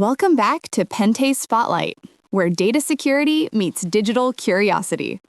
Welcome back to Pente Spotlight, where data security meets digital curiosity.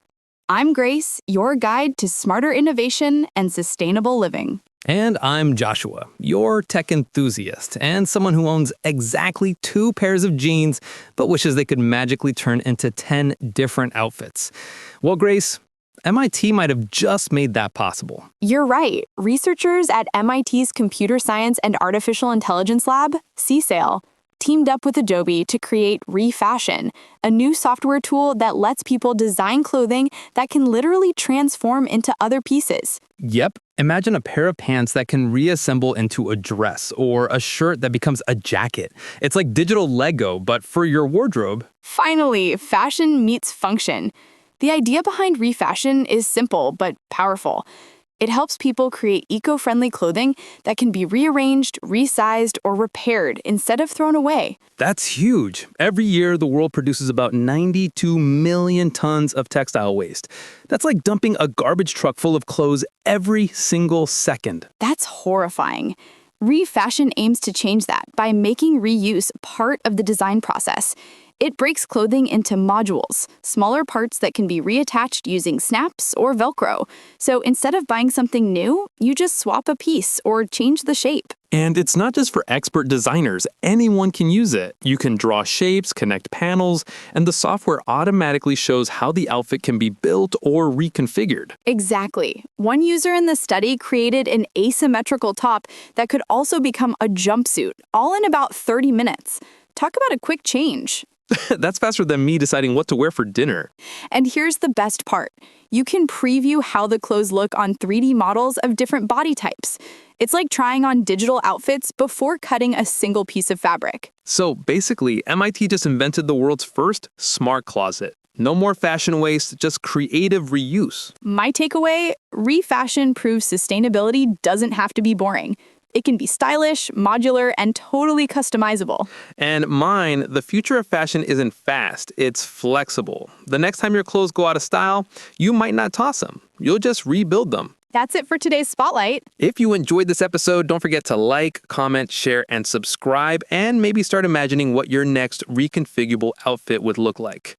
I'm Grace, your guide to smarter innovation and sustainable living. And I'm Joshua, your tech enthusiast and someone who owns exactly 2 pairs of jeans, but wishes they could magically turn into 10 different outfits. Well, Grace, MIT might have just made that possible. You're right. Researchers at MIT's Computer Science and Artificial Intelligence Lab, CSAIL, teamed up with Adobe to create Refashion, a new software tool that lets people design clothing that can literally transform into other pieces. Yep, imagine a pair of pants that can reassemble into a dress or a shirt that becomes a jacket. It's like digital Lego, but for your wardrobe. Finally, fashion meets function. The idea behind Refashion is simple but powerful. It helps people create eco-friendly clothing that can be rearranged, resized, or repaired instead of thrown away. That's huge. Every year, the world produces about 92 million tons of textile waste. That's like dumping a garbage truck full of clothes every single second. That's horrifying. Refashion aims to change that by making reuse part of the design process. It breaks clothing into modules, smaller parts that can be reattached using snaps or Velcro. So instead of buying something new, you just swap a piece or change the shape. And it's not just for expert designers. Anyone can use it. You can draw shapes, connect panels, and the software automatically shows how the outfit can be built or reconfigured. Exactly. One user in the study created an asymmetrical top that could also become a jumpsuit, all in about 30 minutes. Talk about a quick change. That's faster than me deciding what to wear for dinner. And here's the best part. You can preview how the clothes look on 3D models of different body types. It's like trying on digital outfits before cutting a single piece of fabric. So basically, MIT just invented the world's first smart closet. No more fashion waste, just creative reuse. My takeaway, Refashion proves sustainability doesn't have to be boring. It can be stylish, modular, and totally customizable. And mine, the future of fashion isn't fast, it's flexible. The next time your clothes go out of style, you might not toss them. You'll just rebuild them. That's it for today's Spotlight. If you enjoyed this episode, don't forget to like, comment, share, and subscribe, and maybe start imagining what your next reconfigurable outfit would look like.